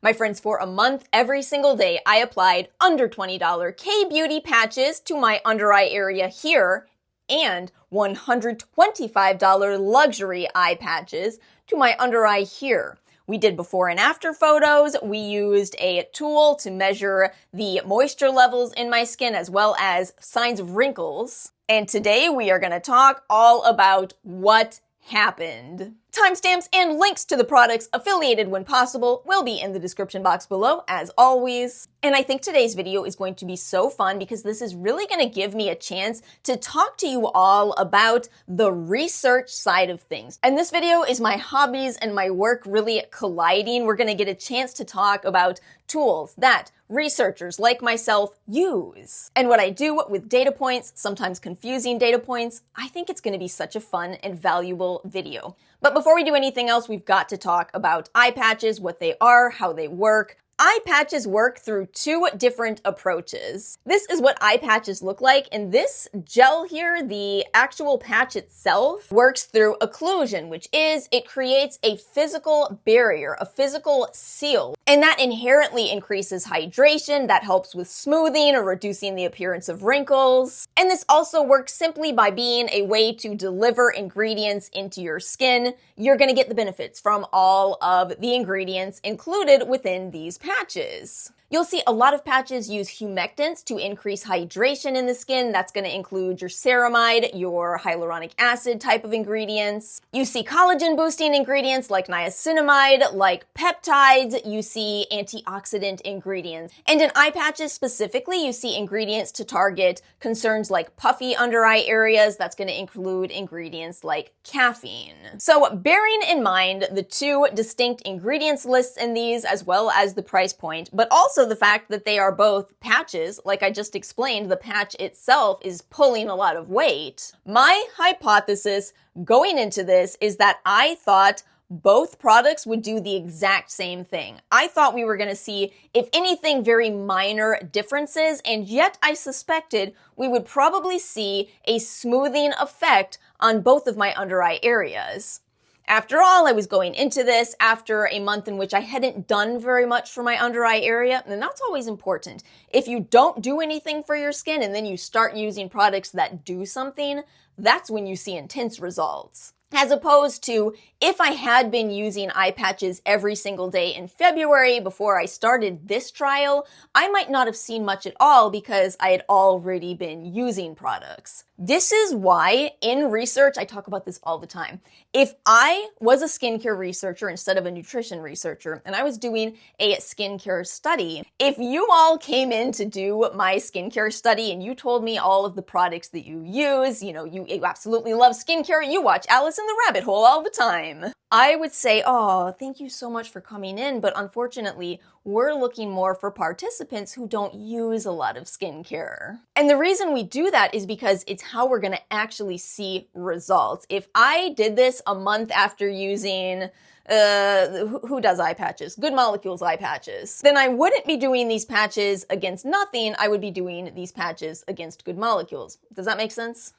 My friends, for a month, every single day, I applied under $20 K-beauty patches to my under eye area here and $125 luxury eye patches to my under eye here. We did before and after photos. We used a tool to measure the moisture levels in my skin as well as signs of wrinkles. And today we are going to talk all about what happened. Timestamps and links to the products affiliated when possible will be in the description box below, as always. And I think today's video is going to be so fun because this is really going to give me a chance to talk to you all about the research side of things. And this video is my hobbies and my work really colliding. We're going to get a chance to talk about tools that researchers like myself use and what I do with data points, sometimes confusing data points. I think it's going to be such a fun and valuable video. But before we do anything else, we've got to talk about eye patches, what they are, how they work. Eye patches work through two different approaches. This is what eye patches look like, and this gel here, the actual patch itself, works through occlusion, which is it creates a physical barrier, a physical seal, and that inherently increases hydration, that helps with smoothing or reducing the appearance of wrinkles. And this also works simply by being a way to deliver ingredients into your skin. You're going to get the benefits from all of the ingredients included within these patches. You'll see a lot of patches use humectants to increase hydration in the skin. That's going to include your ceramide, your hyaluronic acid type of ingredients. You see collagen boosting ingredients like niacinamide, like peptides. You see antioxidant ingredients. And in eye patches specifically, you see ingredients to target concerns like puffy under eye areas. That's going to include ingredients like caffeine. So bearing in mind the two distinct ingredients lists in these as well as the price point, but also the fact that they are both patches, like I just explained, the patch itself is pulling a lot of weight. My hypothesis going into this is that I thought both products would do the exact same thing. I thought we were going to see, if anything, very minor differences, and yet I suspected we would probably see a smoothing effect on both of my under eye areas. After all, I was going into this after a month in which I hadn't done very much for my under eye area, and that's always important. If you don't do anything for your skin and then you start using products that do something, that's when you see intense results. As opposed to if I had been using eye patches every single day in February before I started this trial, I might not have seen much at all because I had already been using products. This is why in research, I talk about this all the time. If I was a skincare researcher instead of a nutrition researcher, and I was doing a skincare study, if you all came in to do my skincare study and you told me all of the products that you use, you absolutely love skincare, you watch Alice in the Rabbit Hole all the time, I would say, oh, thank you so much for coming in, but unfortunately, we're looking more for participants who don't use a lot of skincare. And the reason we do that is because it's how we're going to actually see results. If I did this a month after using who does eye patches? Good Molecules eye patches. Then I wouldn't be doing these patches against nothing. I would be doing these patches against Good Molecules. Does that make sense?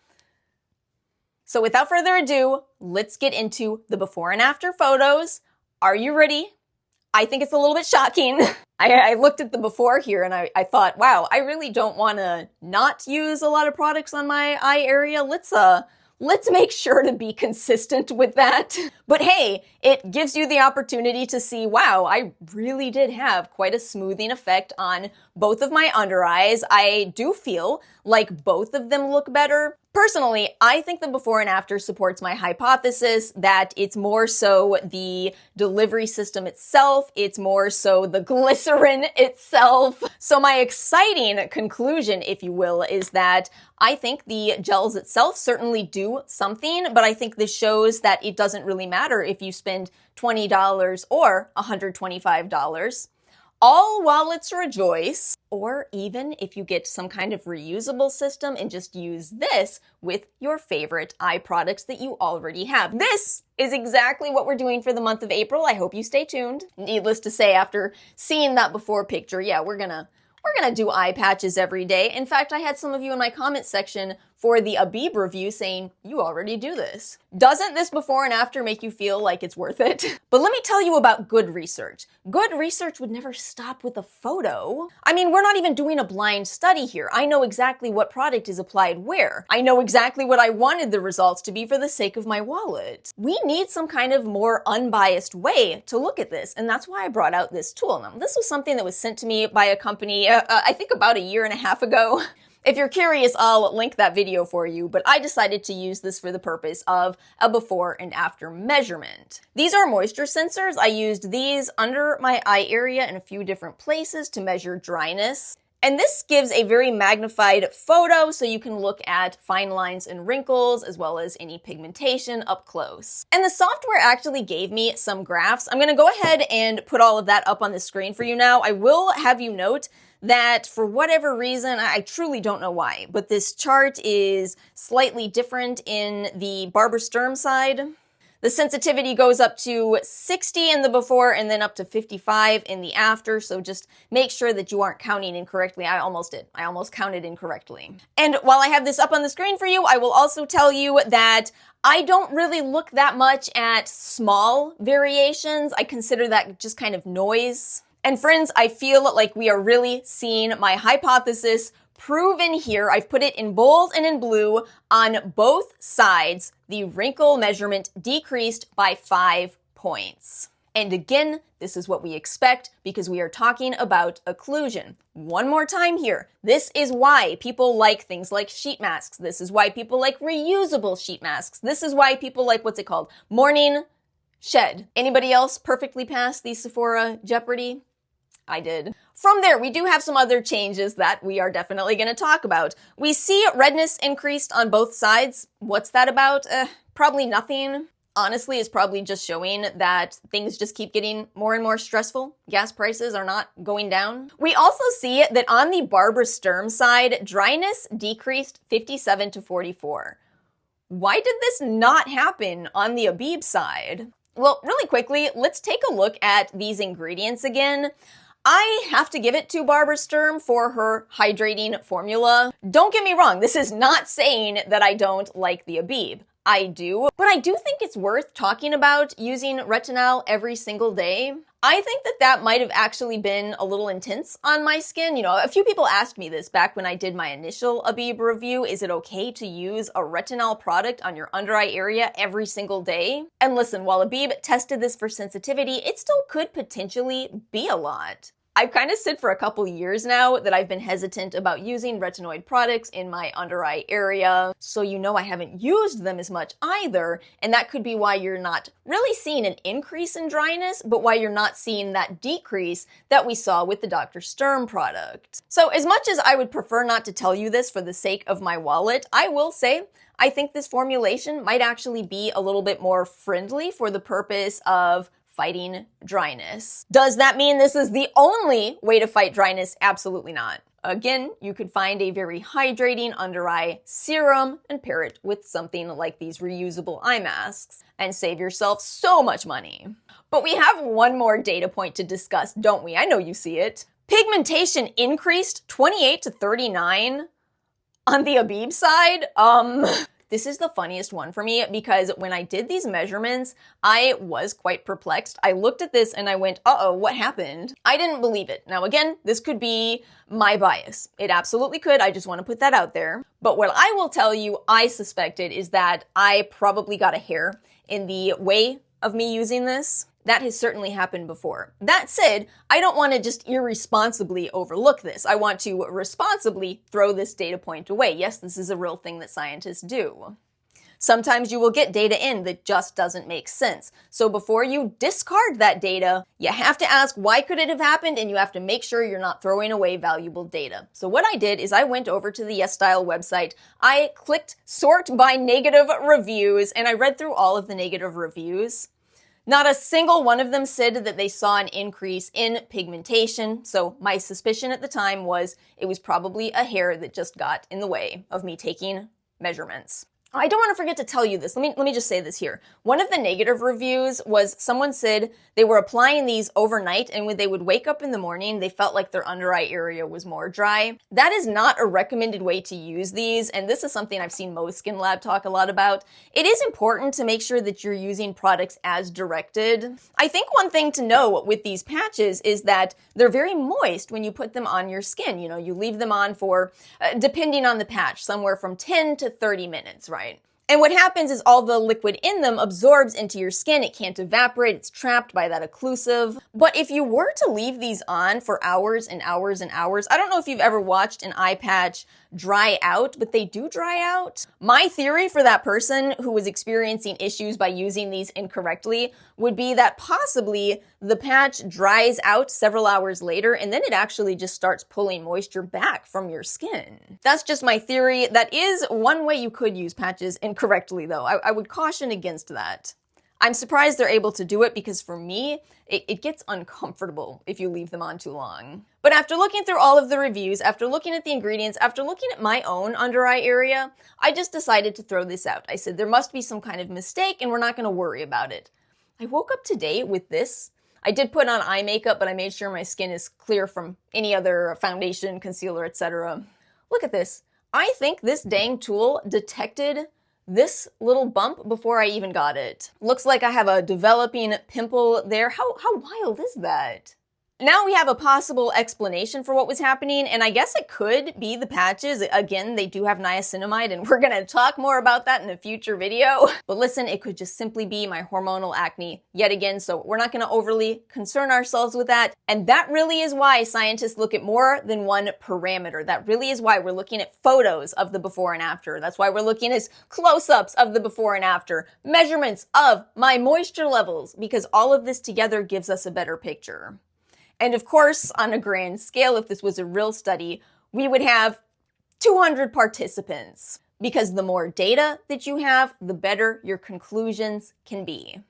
So without further ado, let's get into the before and after photos. Are you ready? I think it's a little bit shocking. I looked at the before here and I thought, wow, I really don't want to not use a lot of products on my eye area. Let's make sure to be consistent with that. But hey, it gives you the opportunity to see, wow, I really did have quite a smoothing effect on both of my under eyes. I do feel like both of them look better. Personally, I think the before and after supports my hypothesis that it's more so the delivery system itself, it's more so the glycerin itself. So my exciting conclusion, if you will, is that I think the gels itself certainly do something, but I think this shows that it doesn't really matter if you spend $20 or $125. All while it's rejoice, or even if you get some kind of reusable system and just use this with your favorite eye products that you already have. This is exactly what we're doing for the month of April. I hope you stay tuned. Needless to say, after seeing that before picture, yeah, we're gonna do eye patches every day. In fact, I had some of you in my comment section for the Abib review saying, you already do this. Doesn't this before and after make you feel like it's worth it? But let me tell you about good research. Good research would never stop with a photo. I mean, we're not even doing a blind study here. I know exactly what product is applied where. I know exactly what I wanted the results to be for the sake of my wallet. We need some kind of more unbiased way to look at this, and that's why I brought out this tool. Now, this was something that was sent to me by a company, I think about a year and a half ago. If you're curious, I'll link that video for you, but I decided to use this for the purpose of a before and after measurement. These are moisture sensors. I used these under my eye area in a few different places to measure dryness. And this gives a very magnified photo so you can look at fine lines and wrinkles as well as any pigmentation up close. And the software actually gave me some graphs. I'm going to go ahead and put all of that up on the screen for you now. I will have you note that for whatever reason, I truly don't know why, but this chart is slightly different in the Barbara Sturm side. The sensitivity goes up to 60 in the before and then up to 55 in the after, so just make sure that you aren't counting incorrectly. I almost did. I almost counted incorrectly. And while I have this up on the screen for you, I will also tell you that I don't really look that much at small variations. I consider that just kind of noise. And friends, I feel like we are really seeing my hypothesis proven here. I've put it in bold and in blue on both sides. The wrinkle measurement decreased by 5 points. And again, this is what we expect because we are talking about occlusion. One more time here. This is why people like things like sheet masks. This is why people like reusable sheet masks. This is why people like, what's it called? Morning shed. Anybody else perfectly pass the Sephora Jeopardy? I did. From there, we do have some other changes that we are definitely going to talk about. We see redness increased on both sides. What's that about? Probably nothing. Honestly, it's probably just showing that things just keep getting more and more stressful. Gas prices are not going down. We also see that on the Barbara Sturm side, dryness decreased 57 to 44. Why did this not happen on the Abib side? Well, really quickly, let's take a look at these ingredients again. I have to give it to Barbara Sturm for her hydrating formula. Don't get me wrong, this is not saying that I don't like the Abib. I do, but I do think it's worth talking about using retinol every single day. I think that that might have actually been a little intense on my skin. You know, a few people asked me this back when I did my initial Abib review. Is it okay to use a retinol product on your under eye area every single day? And listen, while Abib tested this for sensitivity, it still could potentially be a lot. I've kind of said for a couple years now that I've been hesitant about using retinoid products in my under eye area, so you know I haven't used them as much either, and that could be why you're not really seeing an increase in dryness, but why you're not seeing that decrease that we saw with the Dr. Sturm product. So as much as I would prefer not to tell you this for the sake of my wallet, I will say I think this formulation might actually be a little bit more friendly for the purpose of fighting dryness. Does that mean this is the only way to fight dryness? Absolutely not. Again, you could find a very hydrating under eye serum and pair it with something like these reusable eye masks and save yourself so much money. But we have one more data point to discuss, don't we? I know you see it. Pigmentation increased 28 to 39 on the Abib side. This is the funniest one for me because when I did these measurements, I was quite perplexed. I looked at this and I went, uh-oh, what happened? I didn't believe it. Now again, this could be my bias. It absolutely could. I just want to put that out there. But what I will tell you I suspected is that I probably got a hair in the way of me using this. That has certainly happened before. That said, I don't want to just irresponsibly overlook this. I want to responsibly throw this data point away. Yes, this is a real thing that scientists do. Sometimes you will get data in that just doesn't make sense. So before you discard that data, you have to ask why could it have happened, and you have to make sure you're not throwing away valuable data. So what I did is I went over to the YesStyle website, I clicked sort by negative reviews, and I read through all of the negative reviews. Not a single one of them said that they saw an increase in pigmentation, so my suspicion at the time was it was probably a hair that just got in the way of me taking measurements. I don't want to forget to tell you this. Let me just say this here. One of the negative reviews was someone said they were applying these overnight, and when they would wake up in the morning, they felt like their under eye area was more dry. That is not a recommended way to use these, and this is something I've seen Mo Skin Lab talk a lot about. It is important to make sure that you're using products as directed. I think one thing to know with these patches is that they're very moist when you put them on your skin. You know, you leave them on for, depending on the patch, somewhere from 10 to 30 minutes, right? And what happens is all the liquid in them absorbs into your skin. It can't evaporate. It's trapped by that occlusive. But if you were to leave these on for hours and hours and hours, I don't know if you've ever watched an eye patch dry out, but they do dry out. My theory for that person who was experiencing issues by using these incorrectly would be that possibly the patch dries out several hours later and then it actually just starts pulling moisture back from your skin. That's just my theory. That is one way you could use patches incorrectly though. I would caution against that. I'm surprised they're able to do it because for me, it gets uncomfortable if you leave them on too long. But after looking through all of the reviews, after looking at the ingredients, after looking at my own under eye area, I just decided to throw this out. I said there must be some kind of mistake and we're not going to worry about it. I woke up today with this. I did put on eye makeup, but I made sure my skin is clear from any other foundation, concealer, etc. Look at this. I think this dang tool detected this little bump before I even got it. Looks like I have a developing pimple there. How wild is that? Now we have a possible explanation for what was happening, and I guess it could be the patches. Again, they do have niacinamide, and we're gonna talk more about that in a future video. But listen, it could just simply be my hormonal acne yet again, so we're not gonna overly concern ourselves with that. And that really is why scientists look at more than one parameter. That really is why we're looking at photos of the before and after. That's why we're looking at close-ups of the before and after, measurements of my moisture levels, because all of this together gives us a better picture. And of course, on a grand scale, if this was a real study, we would have 200 participants, because the more data that you have, the better your conclusions can be.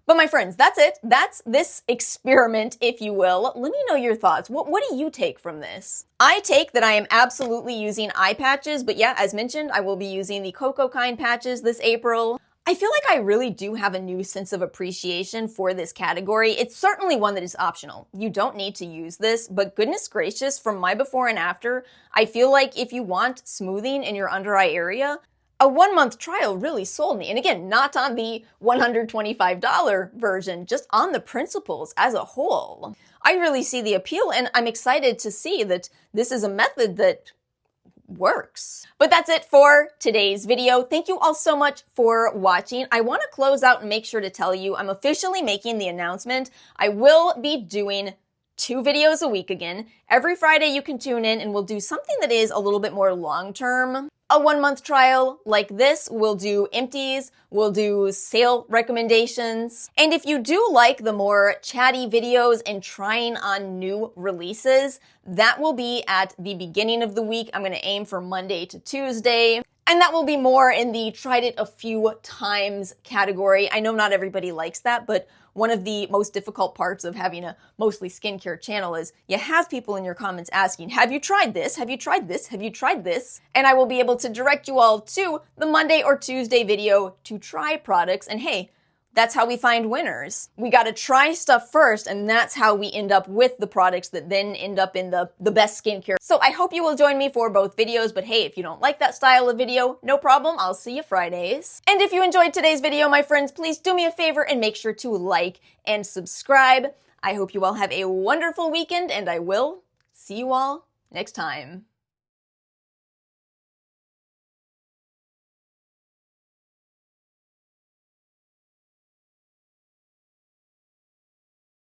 But my friends, that's it. That's this experiment, if you will. Let me know your thoughts. What do you take from this? I take that I am absolutely using eye patches, but yeah, as mentioned, I will be using the Cocoa Kind patches this April. I feel like I really do have a new sense of appreciation for this category. It's certainly one that is optional. You don't need to use this, but goodness gracious, from my before and after, I feel like if you want smoothing in your under eye area, a 1-month trial really sold me. And again, not on the $125 version, just on the principles as a whole. I really see the appeal, and I'm excited to see that this is a method that works. But that's it for today's video. Thank you all so much for watching. I want to close out and make sure to tell you I'm officially making the announcement. I will be doing 2 videos a week again. Every Friday you can tune in and we'll do something that is a little bit more long-term. A 1-month trial like this, we'll do empties, we'll do sale recommendations. And if you do like the more chatty videos and trying on new releases, that will be at the beginning of the week. I'm gonna aim for Monday to Tuesday. And that will be more in the tried it a few times category. I know not everybody likes that, but one of the most difficult parts of having a mostly skincare channel is you have people in your comments asking, have you tried this? Have you tried this? Have you tried this? And I will be able to direct you all to the Monday or Tuesday video to try products. And hey, that's how we find winners. We gotta try stuff first, and that's how we end up with the products that then end up in the best skincare. So I hope you will join me for both videos, but hey, if you don't like that style of video, no problem, I'll see you Fridays. And if you enjoyed today's video, my friends, please do me a favor and make sure to like and subscribe. I hope you all have a wonderful weekend, and I will see you all next time.